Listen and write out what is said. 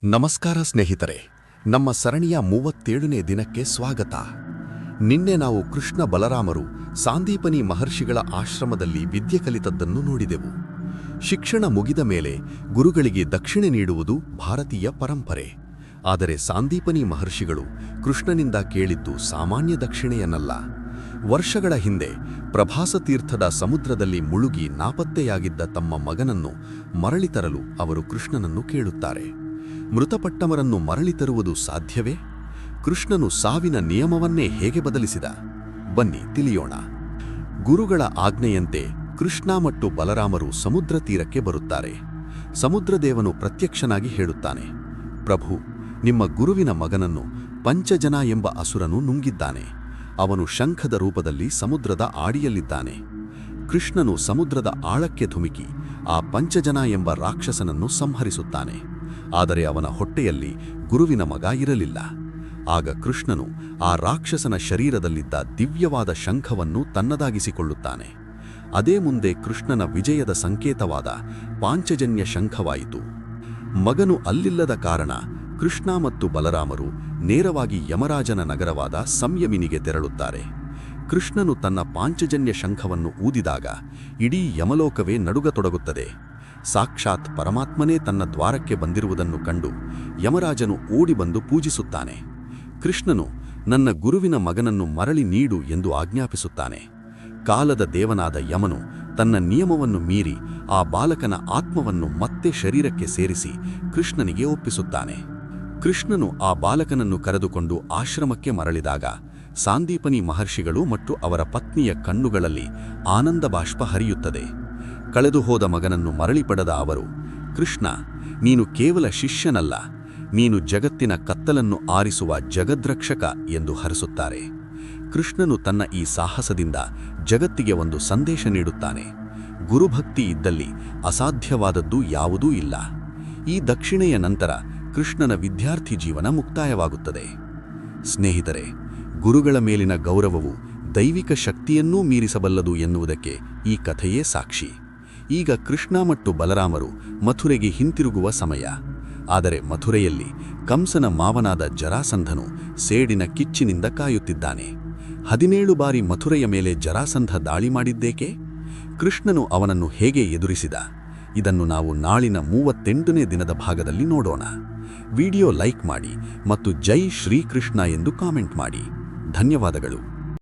ನಮಸ್ಕಾರ ಸ್ನೇಹಿತರೆ, ನಮ್ಮ ಸರಣಿಯ 37ನೇ ದಿನಕ್ಕೆ ಸ್ವಾಗತ. ನಿನ್ನೆ ನಾವು ಕೃಷ್ಣ ಬಲರಾಮರು ಸಾಂದೀಪನಿ ಮಹರ್ಷಿಗಳ ಆಶ್ರಮದಲ್ಲಿ ವಿದ್ಯೆ ಕಲಿತದ್ದನ್ನು ನೋಡಿದೆವು. ಶಿಕ್ಷಣ ಮುಗಿದ ಮೇಲೆ ಗುರುಗಳಿಗೆ ದಕ್ಷಿಣೆ ನೀಡುವುದು ಭಾರತೀಯ ಪರಂಪರೆ. ಆದರೆ ಸಾಂದೀಪನಿ ಮಹರ್ಷಿಗಳು ಕೃಷ್ಣನಿಂದ ಕೇಳಿದ್ದು ಸಾಮಾನ್ಯ ದಕ್ಷಿಣೆಯನ್ನಲ್ಲ. ವರ್ಷಗಳ ಹಿಂದೆ ಪ್ರಭಾಸತೀರ್ಥದ ಸಮುದ್ರದಲ್ಲಿ ಮುಳುಗಿ ನಾಪತ್ತೆಯಾಗಿದ್ದ ತಮ್ಮ ಮಗನನ್ನು ಮರಳಿ ತರಲು ಅವರು ಕೃಷ್ಣನನ್ನು ಕೇಳುತ್ತಾರೆ. ಮೃತಪಟ್ಟವರನ್ನು ಮರಳಿ ತರುವುದು ಸಾಧ್ಯವೇ? ಕೃಷ್ಣನು ಸಾವಿನ ನಿಯಮವನ್ನೇ ಹೇಗೆ ಬದಲಿಸಿದ? ಬನ್ನಿ ತಿಳಿಯೋಣ. ಗುರುಗಳ ಆಜ್ಞೆಯಂತೆ ಕೃಷ್ಣ ಮತ್ತು ಬಲರಾಮರು ಸಮುದ್ರ ತೀರಕ್ಕೆ ಬರುತ್ತಾರೆ. ಸಮುದ್ರದೇವನು ಪ್ರತ್ಯಕ್ಷನಾಗಿ ಹೇಳುತ್ತಾನೆ, ಪ್ರಭು, ನಿಮ್ಮ ಗುರುವಿನ ಮಗನನ್ನು ಪಂಚಜನ ಎಂಬ ಅಸುರನು ನುಂಗಿದ್ದಾನೆ. ಅವನು ಶಂಖದ ರೂಪದಲ್ಲಿ ಸಮುದ್ರದ ಆಡಿಯಲ್ಲಿದ್ದಾನೆ. ಕೃಷ್ಣನು ಸಮುದ್ರದ ಆಳಕ್ಕೆ ಧುಮುಕಿ ಆ ಪಂಚಜನ ಎಂಬ ರಾಕ್ಷಸನನ್ನು ಸಂಹರಿಸುತ್ತಾನೆ. ಆದರೆ ಅವನ ಹೊಟ್ಟೆಯಲ್ಲಿ ಗುರುವಿನ ಮಗ ಇರಲಿಲ್ಲ. ಆಗ ಕೃಷ್ಣನು ಆ ರಾಕ್ಷಸನ ಶರೀರದಲ್ಲಿದ್ದ ದಿವ್ಯವಾದ ಶಂಖವನ್ನು ತನ್ನದಾಗಿಸಿಕೊಳ್ಳುತ್ತಾನೆ. ಅದೇ ಮುಂದೆ ಕೃಷ್ಣನ ವಿಜಯದ ಸಂಕೇತವಾದ ಪಾಂಚಜನ್ಯ ಶಂಖವಾಯಿತು. ಮಗನು ಅಲ್ಲಿಲ್ಲದ ಕಾರಣ ಕೃಷ್ಣ ಮತ್ತು ಬಲರಾಮರು ನೇರವಾಗಿ ಯಮರಾಜನ ನಗರವಾದ ಸಂಯಮಿನಿಗೆ ತೆರಳುತ್ತಾರೆ. ಕೃಷ್ಣನು ತನ್ನ ಪಾಂಚಜನ್ಯ ಶಂಖವನ್ನು ಊದಿದಾಗ ಇಡೀ ಯಮಲೋಕವೇ ನಡುಗತೊಡಗುತ್ತದೆ. ಸಾಕ್ಷಾತ್ ಪರಮಾತ್ಮನೇ ತನ್ನ ದ್ವಾರಕ್ಕೆ ಬಂದಿರುವುದನ್ನು ಕಂಡು ಯಮರಾಜನು ಓಡಿಬಂದು ಪೂಜಿಸುತ್ತಾನೆ. ಕೃಷ್ಣನು ನನ್ನ ಗುರುವಿನ ಮಗನನ್ನು ಮರಳಿ ನೀಡು ಎಂದು ಆಜ್ಞಾಪಿಸುತ್ತಾನೆ. ಕಾಲದ ದೇವನಾದ ಯಮನು ತನ್ನ ನಿಯಮವನ್ನು ಮೀರಿ ಆ ಬಾಲಕನ ಆತ್ಮವನ್ನು ಮತ್ತೆ ಶರೀರಕ್ಕೆ ಸೇರಿಸಿ ಕೃಷ್ಣನಿಗೆ ಒಪ್ಪಿಸುತ್ತಾನೆ. ಕೃಷ್ಣನು ಆ ಬಾಲಕನನ್ನು ಕರೆದುಕೊಂಡು ಆಶ್ರಮಕ್ಕೆ ಮರಳಿದಾಗ ಸಾಂದೀಪನಿ ಮಹರ್ಷಿಗಳು ಮತ್ತು ಅವರ ಪತ್ನಿಯ ಕಣ್ಣುಗಳಲ್ಲಿ ಆನಂದ ಬಾಷ್ಪ ಹರಿಯುತ್ತದೆ. ಕಳೆದು ಹೋದ ಮಗನನ್ನು ಮರಳಿ ಪಡೆದ ಅವರು, ಕೃಷ್ಣ, ನೀನು ಕೇವಲ ಶಿಷ್ಯನಲ್ಲ, ನೀನು ಜಗತ್ತಿನ ಕತ್ತಲನ್ನು ಆರಿಸುವ ಜಗದ್ರಕ್ಷಕ ಎಂದು ಹರಸುತ್ತಾರೆ. ಕೃಷ್ಣನು ತನ್ನ ಈ ಸಾಹಸದಿಂದ ಜಗತ್ತಿಗೆ ಒಂದು ಸಂದೇಶ ನೀಡುತ್ತಾನೆ. ಗುರುಭಕ್ತಿ ಇದ್ದಲ್ಲಿ ಅಸಾಧ್ಯವಾದದ್ದು ಯಾವುದೂ ಇಲ್ಲ. ಈ ದಕ್ಷಿಣೆಯ ನಂತರ ಕೃಷ್ಣನ ವಿದ್ಯಾರ್ಥಿ ಜೀವನ ಮುಕ್ತಾಯವಾಗುತ್ತದೆ. ಸ್ನೇಹಿತರೆ, ಗುರುಗಳ ಮೇಲಿನ ಗೌರವವು ದೈವಿಕ ಶಕ್ತಿಯನ್ನೂ ಮೀರಿಸಬಲ್ಲದು ಎನ್ನುವುದಕ್ಕೆ ಈ ಕಥೆಯೇ ಸಾಕ್ಷಿ. ಈಗ ಕೃಷ್ಣ ಮತ್ತು ಬಲರಾಮರು ಮಥುರೆಗೆ ಹಿಂತಿರುಗುವ ಸಮಯ. ಆದರೆ ಮಥುರೆಯಲ್ಲಿ ಕಂಸನ ಮಾವನಾದ ಜರಾಸಂಧನು ಸೇಡಿನ ಕಿಚ್ಚಿನಿಂದ ಕಾಯುತ್ತಿದ್ದಾನೆ. 17 ಬಾರಿ ಮಥುರೆಯ ಮೇಲೆ ಜರಾಸಂಧ ದಾಳಿ ಮಾಡಿದ್ದೇಕೆ? ಕೃಷ್ಣನು ಅವನನ್ನು ಹೇಗೆ ಎದುರಿಸಿದ? ಇದನ್ನು ನಾವು ನಾಳಿನ 38ನೇ ದಿನದ ಭಾಗದಲ್ಲಿ ನೋಡೋಣ. ವಿಡಿಯೋ ಲೈಕ್ ಮಾಡಿ ಮತ್ತು ಜೈ ಶ್ರೀಕೃಷ್ಣ ಎಂದು ಕಾಮೆಂಟ್ ಮಾಡಿ. ಧನ್ಯವಾದಗಳು.